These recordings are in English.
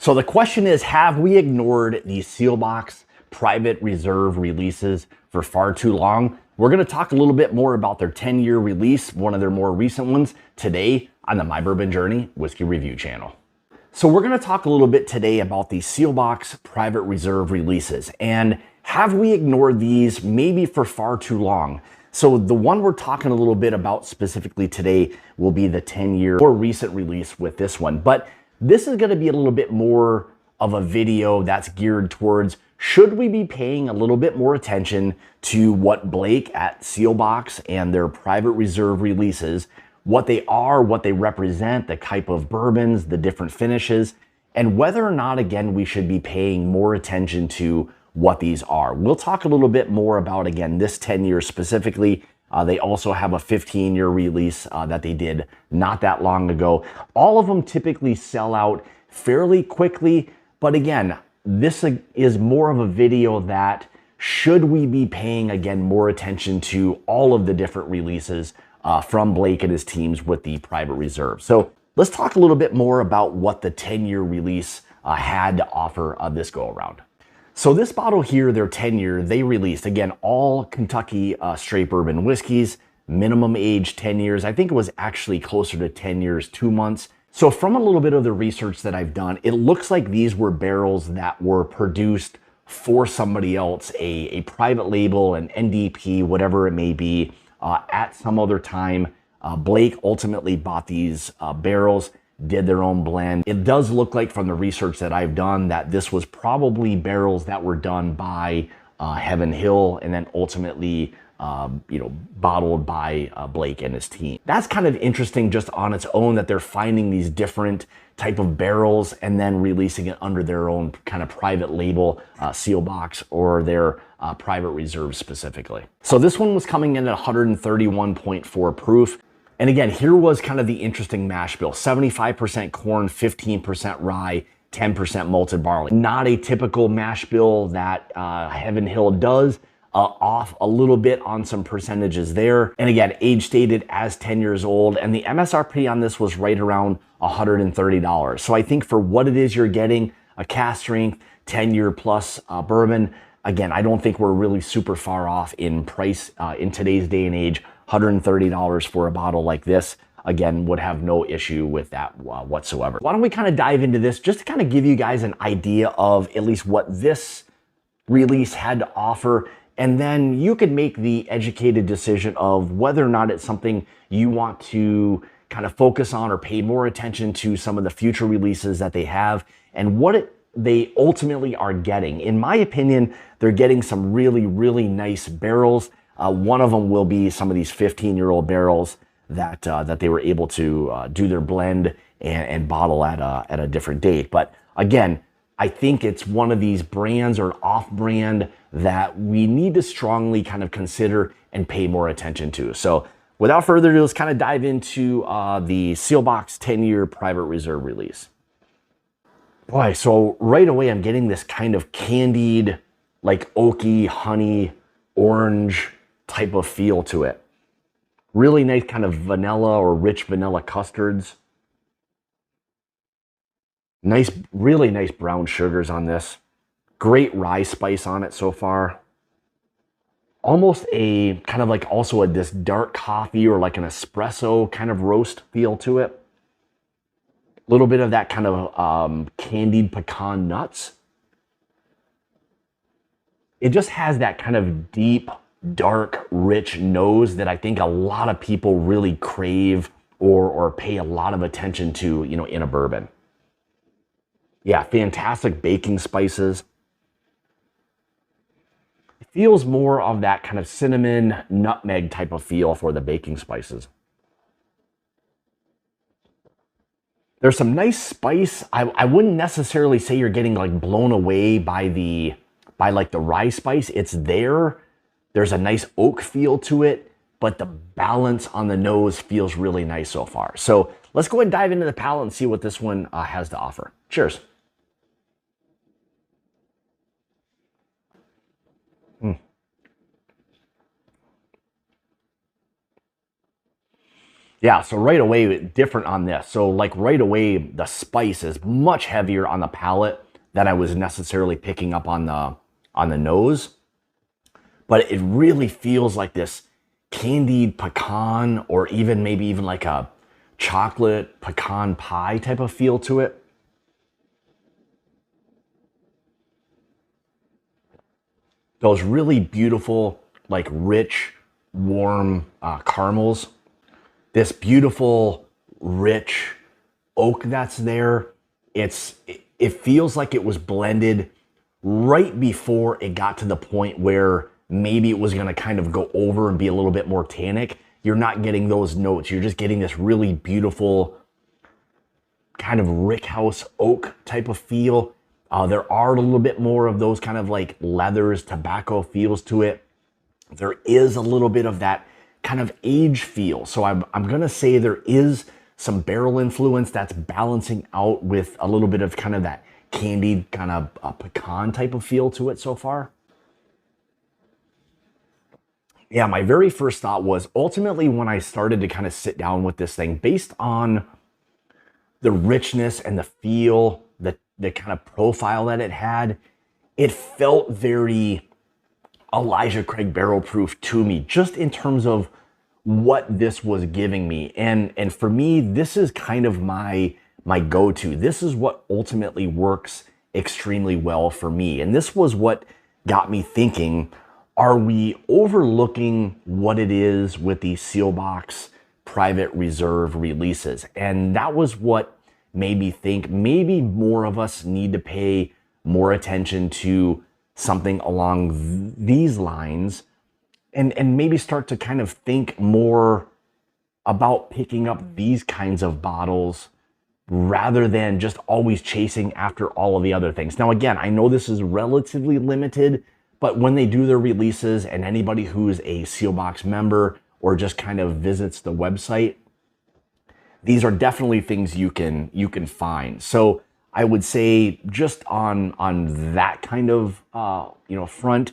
So the question is, have we ignored these Sealbox private reserve releases for far too long? We're going to talk a little bit more about their 10-year release, one of their more recent ones, today on the My Bourbon Journey Whiskey Review channel. So we're going to talk a little bit today about the Sealbox private reserve releases, and have we ignored these maybe for far too long? So the one we're talking a little bit about specifically today will be the 10-year more recent release with this one. But this is going to be a little bit more of a video that's geared towards, should we be paying a little bit more attention to what Blake at Sealbox and their private reserve releases, what they are, what they represent, the type of bourbons, the different finishes, and whether or not, again, we should be paying more attention to what these are. We'll talk a little bit more about, again, this 10 years specifically. They also have a 15-year release that they did not that long ago. All of them typically sell out fairly quickly, but again, this is more of a video that should we be paying, again, more attention to all of the different releases from Blake and his teams with the private reserve. So let's talk a little bit more about what the 10-year release had to offer this go around. So this bottle here, their 10-year, they released, again, all Kentucky straight bourbon whiskeys, minimum age 10 years. I think it was actually closer to 10 years, 2 months. So from a little bit of the research that I've done, it looks like these were barrels that were produced for somebody else, a private label, an NDP, whatever it may be, at some other time. Blake ultimately bought these barrels, did their own blend. It does look like from the research that I've done that this was probably barrels that were done by Heaven Hill and then ultimately bottled by Blake and his team. That's kind of interesting just on its own, that they're finding these different type of barrels and then releasing it under their own kind of private label, Sealbox, or their private reserve specifically. So this one was coming in at 131.4 proof. And again, here was kind of the interesting mash bill: 75% corn, 15% rye, 10% malted barley. Not a typical mash bill that Heaven Hill does. Off a little bit on some percentages there. And again, age stated as 10 years old. And the MSRP on this was right around $130. So I think for what it is you're getting, a cask strength, 10-year plus bourbon, again, I don't think we're really super far off in price in today's day and age. $130 for a bottle like this, again, would have no issue with that whatsoever. Why don't we kind of dive into this just to kind of give you guys an idea of at least what this release had to offer, and then you could make the educated decision of whether or not it's something you want to kind of focus on or pay more attention to some of the future releases that they have and what they ultimately are getting. In my opinion, they're getting some really, really nice barrels. One of them will be some of these 15-year-old barrels that they were able to do their blend and bottle at a different date. But again, I think it's one of these brands or off-brand that we need to strongly kind of consider and pay more attention to. So without further ado, let's kind of dive into the Sealbox 10-year private reserve release. Boy, so right away I'm getting this kind of candied, like oaky, honey, orange type of feel to it. Really nice kind of vanilla or rich vanilla custards. Nice, really nice brown sugars on this. Great rye spice on it so far. Almost a kind of like also this dark coffee or like an espresso kind of roast feel to it. A little bit of that kind of candied pecan nuts. It just has that kind of deep, dark, rich nose that I think a lot of people really crave or pay a lot of attention to, in a bourbon. Yeah, fantastic baking spices. It feels more of that kind of cinnamon, nutmeg type of feel for the baking spices. There's some nice spice. I wouldn't necessarily say you're getting like blown away by like the rye spice. It's there. There's a nice oak feel to it, but the balance on the nose feels really nice so far. So let's go ahead and dive into the palate and see what this one has to offer. Cheers. Yeah, so right away, different on this. So like right away, the spice is much heavier on the palate than I was necessarily picking up on the nose. But it really feels like this candied pecan, or even maybe even like a chocolate pecan pie type of feel to it. Those really beautiful, like rich, warm caramels. This beautiful, rich oak that's there. It feels like it was blended right before it got to the point where maybe it was going to kind of go over and be a little bit more tannic. You're not getting those notes. You're just getting this really beautiful kind of rickhouse oak type of feel. There are a little bit more of those kind of like leathers, tobacco feels to it. There is a little bit of that kind of age feel. So I'm going to say there is some barrel influence that's balancing out with a little bit of kind of that candied kind of pecan type of feel to it so far. Yeah, my very first thought was ultimately when I started to kind of sit down with this thing, based on the richness and the feel, the kind of profile that it had, it felt very Elijah Craig barrel proof to me, just in terms of what this was giving me. And for me, this is kind of my go-to. This is what ultimately works extremely well for me. And this was what got me thinking, are we overlooking what it is with these Sealbox private reserve releases? And that was what made me think maybe more of us need to pay more attention to something along these lines, and maybe start to kind of think more about picking up these kinds of bottles rather than just always chasing after all of the other things. Now, again, I know this is relatively limited, but when they do their releases, and anybody who's a Sealbox member or just kind of visits the website, these are definitely things you can find. So I would say just on that kind of front,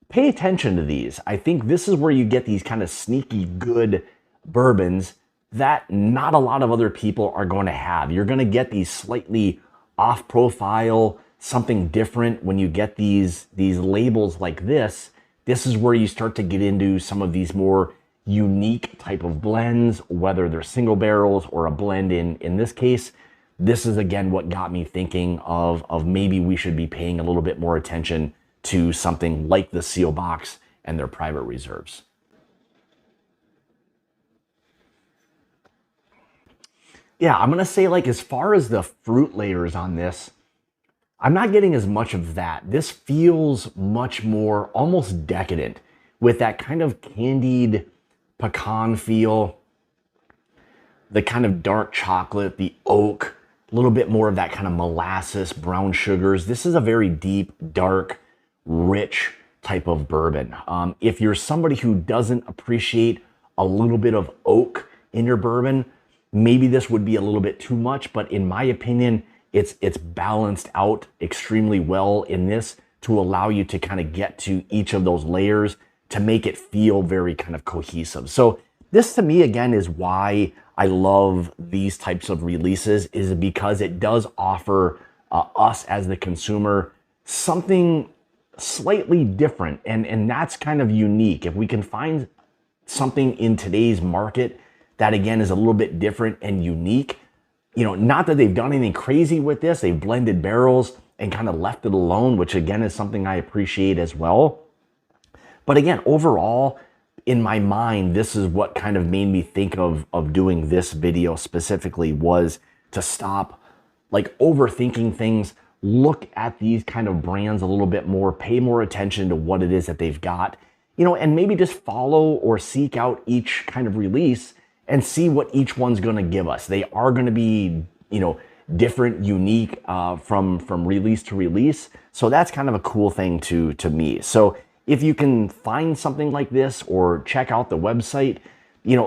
pay attention to these. I think this is where you get these kind of sneaky good bourbons that not a lot of other people are going to have. You're going to get these slightly off profile, something different when you get these labels like this. This is where you start to get into some of these more unique type of blends, whether they're single barrels or a blend in this case. This is again what got me thinking of maybe we should be paying a little bit more attention to something like the Sealbox and their private reserves. Yeah, I'm gonna say, like, as far as the fruit layers on this, I'm not getting as much of that. This feels much more almost decadent with that kind of candied pecan feel, the kind of dark chocolate, the oak, a little bit more of that kind of molasses, brown sugars. This is a very deep, dark, rich type of bourbon. If you're somebody who doesn't appreciate a little bit of oak in your bourbon, maybe this would be a little bit too much, but in my opinion, it's balanced out extremely well in this to allow you to kind of get to each of those layers to make it feel very kind of cohesive. So this to me, again, is why I love these types of releases, is because it does offer us as the consumer something slightly different. And that's kind of unique. If we can find something in today's market that, again, is a little bit different and unique, not that they've done anything crazy with this. They've blended barrels and kind of left it alone, which again is something I appreciate as well. But again, overall, in my mind, this is what kind of made me think of doing this video specifically, was to stop like overthinking things, look at these kind of brands a little bit more, pay more attention to what it is that they've got, and maybe just follow or seek out each kind of release and see what each one's going to give us. They are going to be, different, unique from release to release. So that's kind of a cool thing to me. So if you can find something like this or check out the website,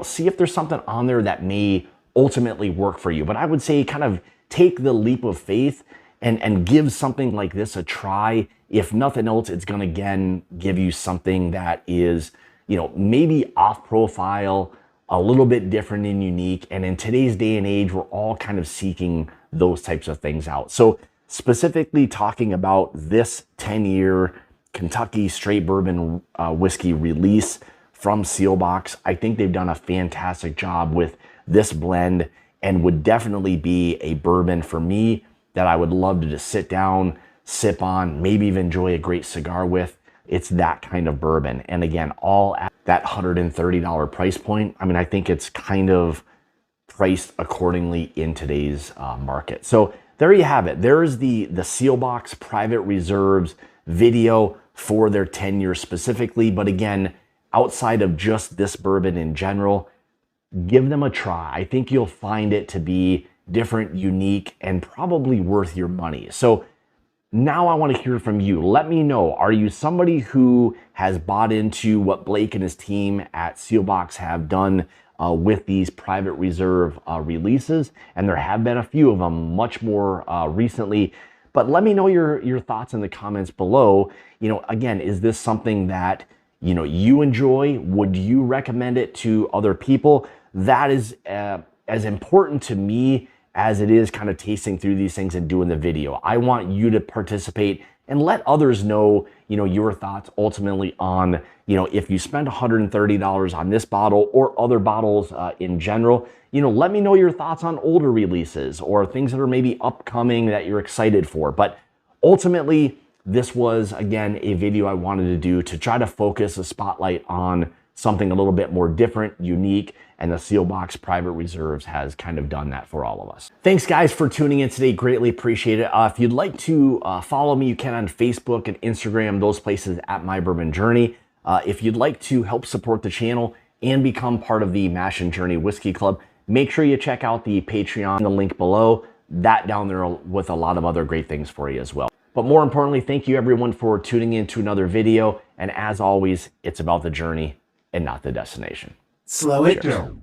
see if there's something on there that may ultimately work for you. But I would say kind of take the leap of faith and give something like this a try. If nothing else, it's going to, again, give you something that is, maybe off profile, a little bit different and unique. And in today's day and age, we're all kind of seeking those types of things out. So specifically talking about this 10-year Kentucky straight bourbon whiskey release from Sealbox, I think they've done a fantastic job with this blend and would definitely be a bourbon for me that I would love to just sit down, sip on, maybe even enjoy a great cigar with. It's that kind of bourbon. And again, all at that $130 price point. I mean, I think it's kind of priced accordingly in today's market. So there you have it. There's the Sealbox Private Reserves video for their 10 years specifically. But again, outside of just this bourbon in general, give them a try. I think you'll find it to be different, unique, and probably worth your money. So now I want to hear from you. Let me know, are you somebody who has bought into what Blake and his team at Sealbox have done with these private reserve releases? And there have been a few of them much more recently. But let me know your thoughts in the comments below. You know, again, is this something that you enjoy? Would you recommend it to other people? That is as important to me as it is kind of tasting through these things and doing the video. I want you to participate and let others know, your thoughts ultimately on, if you spend $130 on this bottle or other bottles in general, let me know your thoughts on older releases or things that are maybe upcoming that you're excited for. But ultimately, this was, again, a video I wanted to do to try to focus a spotlight on something a little bit more different, unique, and the Sealbox Private Reserves has kind of done that for all of us. Thanks, guys, for tuning in today. Greatly appreciate it. If you'd like to follow me, you can on Facebook and Instagram, those places at My Bourbon Journey. If you'd like to help support the channel and become part of the Mash and Journey Whiskey Club, make sure you check out the Patreon, the link below. That down there with a lot of other great things for you as well. But more importantly, thank you everyone for tuning in to another video. And as always, it's about the journey and not the destination. Slow it down.